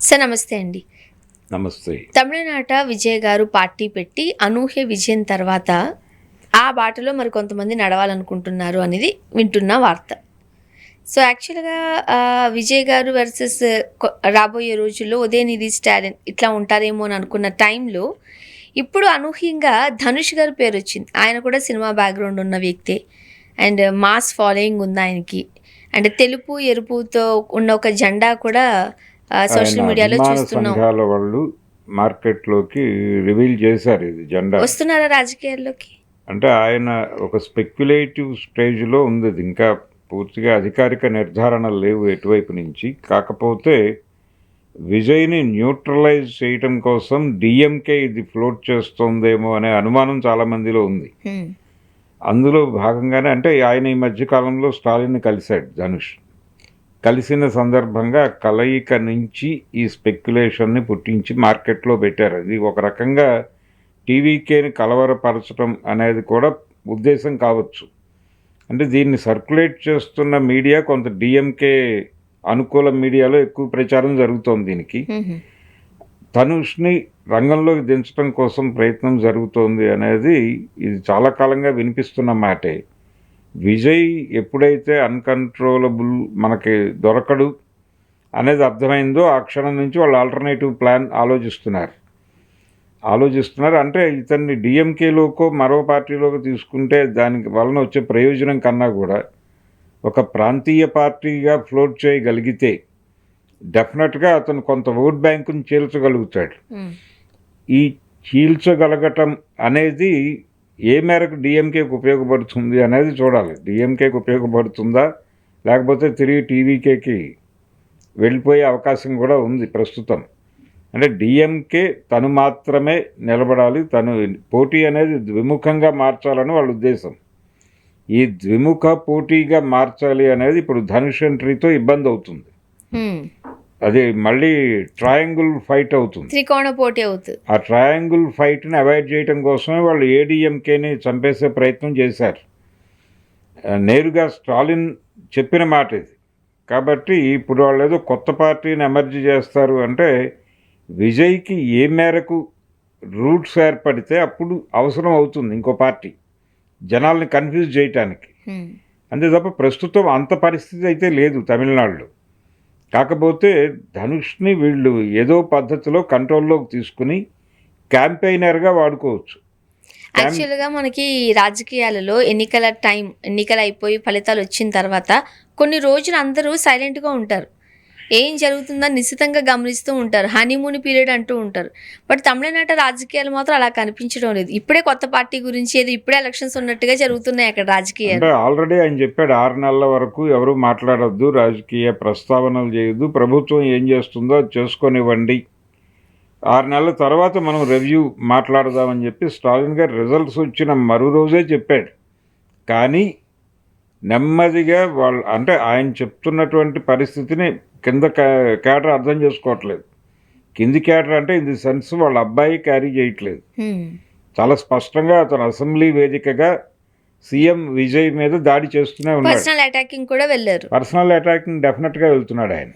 Sir నమస్తే అండి. నమస్తే. తమిళనాట విజయ్ గారు పార్టీ పెట్టి అనూహ్య విజయం తర్వాత ఆ బాటలో మరి కొంతమంది నడవాలనుకుంటున్నారు అనేది వింటున్న వార్త. సో యాక్చువల్గా విజయ్ గారు వర్సెస్ రాబోయే రోజుల్లో ఉదయనిధి స్టాలిన్ ఇట్లా ఉంటారేమో అని అనుకున్న టైంలో ఇప్పుడు అనూహ్యంగా ధనుష్ గారి పేరు వచ్చింది. ఆయన కూడా సినిమా బ్యాక్గ్రౌండ్ ఉన్న వ్యక్తే అండ్ మాస్ ఫాలోయింగ్ ఉంది ఆయనకి. అండ్ తెలుపు ఎరుపుతో ఉన్న ఒక జెండా కూడా సోషల్ మీడియాలో చూస్తున్నాం. సంఘాల వాళ్ళు మార్కెట్లోకి రివీల్ చేశారు ఇది జెండా. వస్తున్నారా రాజకీయాల్లోకి? అంటే ఆయన ఒక స్పెక్యులేటివ్ స్టేజ్లో ఉంది. ఇది ఇంకా పూర్తిగా అధికారిక నిర్ధారణలు లేవు ఎటువైపు నుంచి. కాకపోతే విజయ్ని న్యూట్రలైజ్ చేయటం కోసం డిఎంకే ఇది ఫ్లోట్ చేస్తోందేమో అనే అనుమానం చాలామందిలో ఉంది. అందులో భాగంగానే అంటే ఆయన ఈ మధ్యకాలంలో స్టాలిన్ని కలిశాడు ధనుష్. కలిసిన సందర్భంగా కలయిక నుంచి ఈ స్పెక్యులేషన్ని పుట్టించి మార్కెట్లో పెట్టారు. అది ఒక రకంగా టీవీకేని కలవరపరచడం అనేది కూడా ఉద్దేశం కావచ్చు. అంటే దీన్ని సర్క్యులేట్ చేస్తున్న మీడియా కొంత డిఎంకే అనుకూల మీడియాలో ఎక్కువ ప్రచారం జరుగుతోంది దీనికి. ధనుష్ని రంగంలోకి దించడం కోసం ప్రయత్నం జరుగుతోంది అనేది ఇది చాలా కాలంగా వినిపిస్తున్న మాటే. విజయ్ ఎప్పుడైతే అన్కంట్రోలబుల్ మనకి దొరకడు అనేది అర్థమైందో ఆ క్షణం నుంచి వాళ్ళు ఆల్టర్నేటివ్ ప్లాన్ ఆలోచిస్తున్నారు. అంటే ఇతన్ని డిఎంకేలోకో మరో పార్టీలోకి తీసుకుంటే దానికి వలన వచ్చే ప్రయోజనం కన్నా కూడా ఒక ప్రాంతీయ పార్టీగా ఫ్లోట్ చేయగలిగితే డెఫినెట్గా అతను కొంత ఓట్ బ్యాంకుని చీల్చగలుగుతాడు. ఈ చీల్చగలగటం అనేది ఏ మేరకు డిఎంకేకి ఉపయోగపడుతుంది అనేది చూడాలి. డిఎంకేకి ఉపయోగపడుతుందా లేకపోతే తిరిగి టీవీకేకి వెళ్ళిపోయే అవకాశం కూడా ఉంది ప్రస్తుతం. అంటే డిఎంకే తను మాత్రమే నిలబడాలి, తను పోటీ అనేది ద్విముఖంగా మార్చాలని వాళ్ళ ఉద్దేశం. ఈ ద్విముఖ పోటీగా మార్చాలి అనేది ఇప్పుడు ధనుష్ ఎంట్రీతో ఇబ్బంది అవుతుంది. అది మళ్ళీ ట్రయాంగిల్ ఫైట్ అవుతుంది, త్రికోణ పోటీ అవుతుంది. ఆ ట్రయాంగిల్ ఫైట్ని అవాయిడ్ చేయడం కోసమే వాళ్ళు ఏడీఎంకేని చంపేసే ప్రయత్నం చేశారు. నేరుగా స్టాలిన్ చెప్పిన మాట ఇది. కాబట్టి ఇప్పుడు వాళ్ళు ఏదో కొత్త పార్టీని ఎమర్జీ చేస్తారు అంటే విజయ్కి ఏ మేరకు రూట్స్ ఏర్పడితే అప్పుడు అవసరం అవుతుంది ఇంకో పార్టీ జనాల్ని కన్ఫ్యూజ్ చేయటానికి. అంతే తప్ప ప్రస్తుతం అంత పరిస్థితి అయితే లేదు తమిళనాడులో. కాకపోతే ధనుష్ని వీళ్ళు ఏదో పద్ధతిలో కంట్రోల్లోకి తీసుకుని క్యాంపెయినర్గా వాడుకోవచ్చు. యాక్చువల్గా మనకి రాజకీయాలలో ఎన్నికలు అయిపోయి ఫలితాలు వచ్చిన తర్వాత కొన్ని రోజులు అందరూ సైలెంట్గా ఉంటారు, ఏం జరుగుతుందని నిశ్చితంగా గమనిస్తూ ఉంటారు, హనీమూన్ పీరియడ్ అంటూ ఉంటారు. బట్ తమిళనాట రాజకీయాలు మాత్రం అలా కనిపించడం లేదు. ఇప్పుడే కొత్త పార్టీ గురించి ఏదో ఇప్పుడే ఎలక్షన్స్ ఉన్నట్టుగా జరుగుతున్నాయి అక్కడ రాజకీయాలు. ఆల్రెడీ ఆయన చెప్పాడు 6 నెలల వరకు ఎవరు మాట్లాడొద్దు, రాజకీయ ప్రస్తావనలు చేయొద్దు, ప్రభుత్వం ఏం చేస్తుందో అది చేసుకొనివ్వండి, 6 నెలల తర్వాత మనం రివ్యూ మాట్లాడదామని చెప్పి స్టాలిన్ గారు రిజల్ట్స్ వచ్చిన మరో రోజే చెప్పాడు. కానీ నెమ్మదిగా వాళ్ళు అంటే ఆయన చెప్తున్నటువంటి పరిస్థితిని కింద క్యాడర్ అర్థం చేసుకోవట్లేదు. కింది క్యాడర్ అంటే ఇన్ ది సెన్స్ వాళ్ళ అబ్బాయి క్యారీ చేయట్లేదు. చాలా స్పష్టంగా అతను అసెంబ్లీ వేదికగా సీఎం విజయ్ మీద దాడి చేస్తూనే ఉన్నాడు. పర్సనల్ అటాకింగ్ డెఫినెట్గా వెళ్తున్నాడు ఆయన.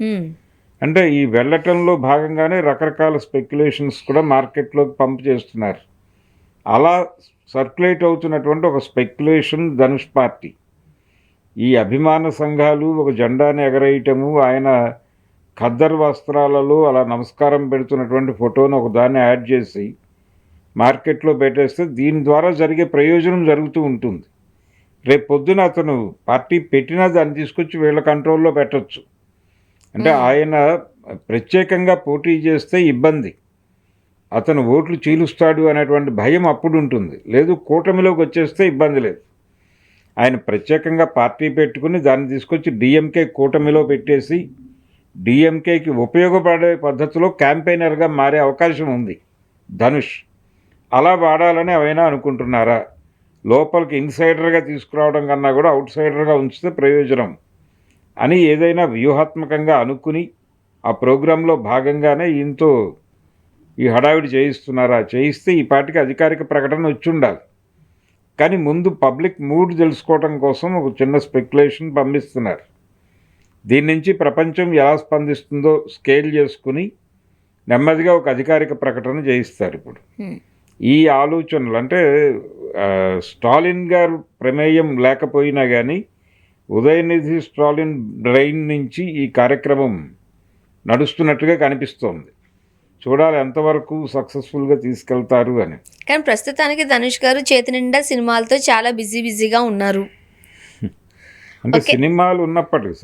అంటే ఈ వెళ్ళటంలో భాగంగానే రకరకాల స్పెక్యులేషన్స్ కూడా మార్కెట్లోకి పంప్ చేస్తున్నారు. అలా సర్క్యులేట్ అవుతున్నటువంటి ఒక స్పెక్యులేషన్ ధనుష్ పార్టీ. ఈ అభిమాన సంఘాలు ఒక జెండాని ఎగరేయటము, ఆయన ఖద్దర్ వస్త్రాలలో అలా నమస్కారం పెడుతున్నటువంటి ఫోటోను ఒక దాన్ని యాడ్ చేసి మార్కెట్లో పెట్టేస్తే దీని ద్వారా జరిగే ప్రయోజనం జరుగుతూ ఉంటుంది. రేపు పొద్దున అతను పార్టీ పెట్టినా దాన్ని తీసుకొచ్చి వీళ్ళ కంట్రోల్లో పెట్టచ్చు. అంటే ఆయన ప్రత్యేకంగా పోటీ చేస్తే ఇబ్బంది, అతను ఓట్లు చీలుస్తాడు అనేటువంటి భయం అప్పుడు ఉంటుంది. లేదు కూటమిలోకి వచ్చేస్తే ఇబ్బంది లేదు. ఆయన ప్రత్యేకంగా పార్టీ పెట్టుకుని దాన్ని తీసుకొచ్చి డిఎంకే కూటమిలో పెట్టేసి డిఎంకేకి ఉపయోగపడే పద్ధతిలో క్యాంపెయినర్గా మారే అవకాశం ఉంది ధనుష్. అలా వాడాలని ఏమైనా అనుకుంటున్నారా? లోపలికి ఇన్సైడర్గా తీసుకురావడం కన్నా కూడా అవుట్ సైడర్గా ఉంచితే ప్రయోజనం అని ఏదైనా వ్యూహాత్మకంగా అనుకుని ఆ ప్రోగ్రాంలో భాగంగానే ఈయనతో ఈ హడావిడి చేయిస్తున్నారా? చేయిస్తే ఈ పార్టీకి అధికారిక ప్రకటన వచ్చి ఉండాలి. కానీ ముందు పబ్లిక్ మూడ్ తెలుసుకోవడం కోసం ఒక చిన్న స్పెక్యులేషన్ పంపిస్తున్నారు. దీని నుంచి ప్రపంచం ఎలా స్పందిస్తుందో స్కేల్ చేసుకుని నెమ్మదిగా ఒక అధికారిక ప్రకటన చేయిస్తారు ఇప్పుడు. ఈ ఆలోచనలు అంటే స్టాలిన్ గారు ప్రమేయం లేకపోయినా కానీ ఉదయనిధి స్టాలిన్ బ్రెయిన్ నుంచి ఈ కార్యక్రమం నడుస్తున్నట్టుగా కనిపిస్తోంది. చూడాలి ఎంతవరకు సక్సెస్ఫుల్గా తీసుకెళ్తారు అని. కానీ ప్రస్తుతానికి ధనుష్ గారు చేతి నిండా సినిమాలతో చాలా బిజీగా ఉన్నారు. అంటే సినిమాలు ఉన్నప్పటికీ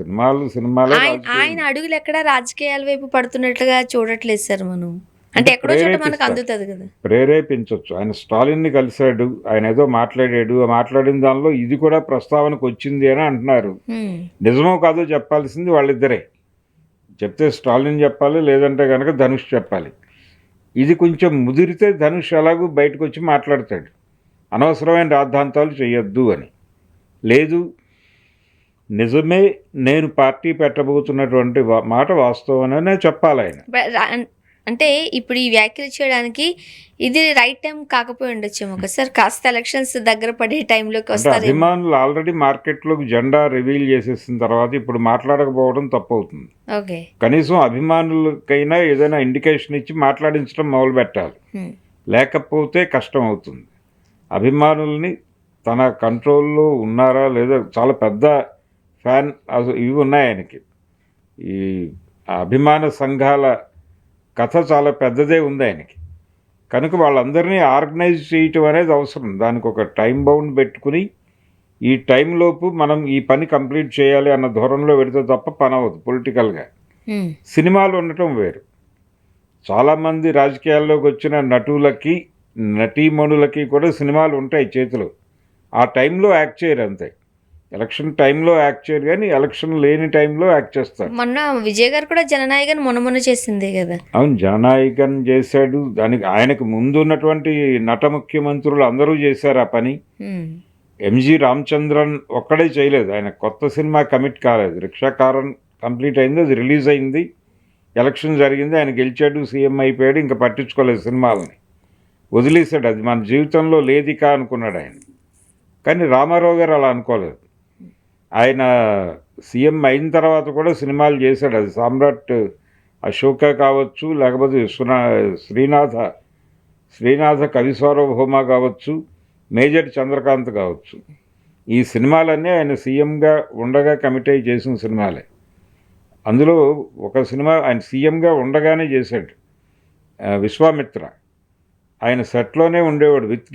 సినిమాలే ఆయన అడుగులు ఎక్కడ రాజకీయాల వైపు పడుతున్నట్లుగా చూడట్లేదు సార్ మనం. అంటే ఎక్కడో చోట మనకు అందుతుంది కదా. ప్రేరేపించవచ్చు. ఆయన స్టాలిన్ని కలిశాడు, ఆయన ఏదో మాట్లాడాడు, ఆ మాట్లాడిన దానిలో ఇది కూడా ప్రస్తావనకు వచ్చింది అని అంటున్నారు. నిజమో కాదో చెప్పాల్సింది వాళ్ళిద్దరే. చెప్తే స్టాలిన్ చెప్పాలి, లేదంటే కనుక ధనుష్ చెప్పాలి. ఇది కొంచెం ముదిరితే ధనుష్ ఎలాగూ బయటకు వచ్చి మాట్లాడతాడు, అనవసరమైన రాద్ధాంతాలు చేయొద్దు అని. లేదు నిజమే నేను పార్టీ పెట్టబోతున్నటువంటి మాట వాస్తవమనే చెప్పాలి ఆయన. అంటే ఇప్పుడు ఈ వ్యాఖ్యలు చేయడానికి ఇది రైట్ టైం కాకపోయి ఉండొచ్చేమో కదా సార్. కాస్త ఎలక్షన్స్ దగ్గర పడే టైంలోకి వస్తారు. అభిమానులు ఆల్రెడీ మార్కెట్లోకి జెండా రివీల్ చేసేసిన తర్వాత ఇప్పుడు మాట్లాడకపోవడం తప్పు అవుతుంది. ఓకే, కనీసం అభిమానులకైనా ఏదైనా ఇండికేషన్ ఇచ్చి మాట్లాడించడం మొదలు పెట్టాలి, లేకపోతే కష్టం అవుతుంది. అభిమానుల్ని తన కంట్రోల్లో ఉన్నారా లేదా, చాలా పెద్ద ఫ్యాన్ ఇవి ఉన్నాయి ఆయనకి. ఈ అభిమాన సంఘాల కథ చాలా పెద్దదే ఉంది ఆయనకి. కనుక వాళ్ళందరినీ ఆర్గనైజ్ చేయటం అనేది అవసరం. దానికి ఒక టైం బౌండ్ పెట్టుకుని ఈ టైంలోపు మనం ఈ పని కంప్లీట్ చేయాలి అన్న ధోరణిలో పెడితే తప్ప పని అవ్వదు పొలిటికల్గా. సినిమాలు ఉండటం వేరు. చాలామంది రాజకీయాల్లోకి వచ్చిన నటులకి నటీమణులకి కూడా సినిమాలు ఉంటాయి చేతిలో. ఆ టైంలో యాక్ట్ చేయరు అంతే. ఎలక్షన్ టైంలో యాక్ట్ చేయరు, కానీ ఎలక్షన్ లేని టైంలో యాక్ట్ చేస్తారు. మొన్న విజయ్ గారు కూడా జననాయకన్ మొన్న చేసిందే కదా. అవును, జననాయకన్ చేశాడు. దానికి ఆయనకు ముందు ఉన్నటువంటి నట ముఖ్యమంత్రులు అందరూ చేశారు ఆ పని. ఎంజి రామచంద్రన్ ఒక్కడే చేయలేదు. ఆయన కొత్త సినిమా కమిట్ కాలేదు. రిక్షాకారన్ కంప్లీట్ అయింది, అది రిలీజ్ అయింది, ఎలక్షన్ జరిగింది, ఆయన గెలిచాడు, సీఎం అయిపోయాడు, ఇంకా పట్టించుకోలేదు సినిమాలని, వదిలేశాడు. అది మన జీవితంలో లేదికా అనుకున్నాడు ఆయన. కానీ రామారావు గారు అలా అనుకోలేదు. ఆయన సీఎం అయిన తర్వాత కూడా సినిమాలు చేశాడు. అది సామ్రాట్ అశోక కావచ్చు, లేకపోతే శ్రీనాథ కవి సార్వభౌమ కావచ్చు, మేజర్ చంద్రకాంత్ కావచ్చు. ఈ సినిమాలన్నీ ఆయన సీఎంగా ఉండగా కమిట్ అయ్యి చేసిన సినిమాలే. అందులో ఒక సినిమా ఆయన సీఎంగా ఉండగానే చేశాడు, విశ్వామిత్ర. ఆయన సెట్లోనే ఉండేవాడు విత్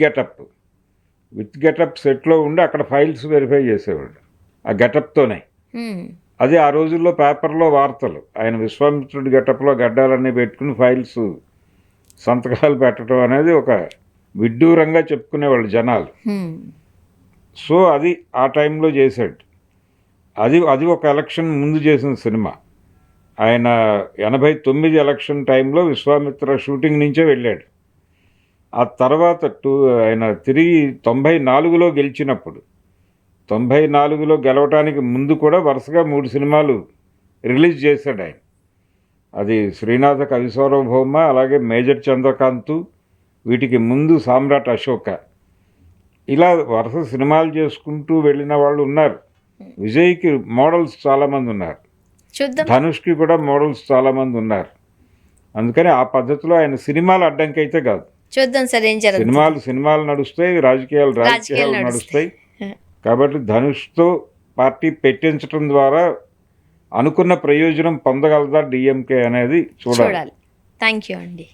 గెటప్ సెట్లో ఉండి అక్కడ ఫైల్స్ వెరిఫై చేసేవాడు ఆ గెటప్తోనే. అది ఆ రోజుల్లో పేపర్లో వార్తలు. ఆయన విశ్వామిత్రుడి గెటప్లో గడ్డాలన్నీ పెట్టుకుని ఫైల్స్ సంతకాలు పెట్టడం అనేది ఒక విడ్డూరంగా చెప్పుకునేవాళ్ళు జనాలు. సో అది ఆ టైంలో చేశాడు. అది ఒక ఎలక్షన్ ముందు చేసిన సినిమా. ఆయన 89 ఎలక్షన్ టైంలో విశ్వామిత్ర షూటింగ్ నుంచే వెళ్ళాడు. ఆ తర్వాత ఆయన తిరిగి 94లో గెలిచినప్పుడు, 94లో గెలవటానికి ముందు కూడా వరుసగా 3 సినిమాలు రిలీజ్ చేశాడు ఆయన. అది శ్రీనాథ కవి సార్వభౌమ, అలాగే మేజర్ చంద్రకాంత్, వీటికి ముందు సామ్రాట్ అశోక. ఇలా వరుస సినిమాలు చేసుకుంటూ వెళ్ళిన వాళ్ళు ఉన్నారు. విజయ్కి మోడల్స్ చాలామంది ఉన్నారు, ధనుష్కి కూడా మోడల్స్ చాలామంది ఉన్నారు. అందుకని ఆ పద్ధతిలో ఆయన సినిమాలు అడ్డంకి అయితే కాదు. చూద్దాం సార్ ఏం జరుగుతుంది. సినిమాలు నడుస్తాయి, రాజకీయాలు నడుస్తాయి. కాబట్టి ధనుష్తో పార్టీ పెట్టించడం ద్వారా అనుకున్న ప్రయోజనం పొందగలదా డిఎంకే అనేది చూడాలి. థ్యాంక్ యూ అండి.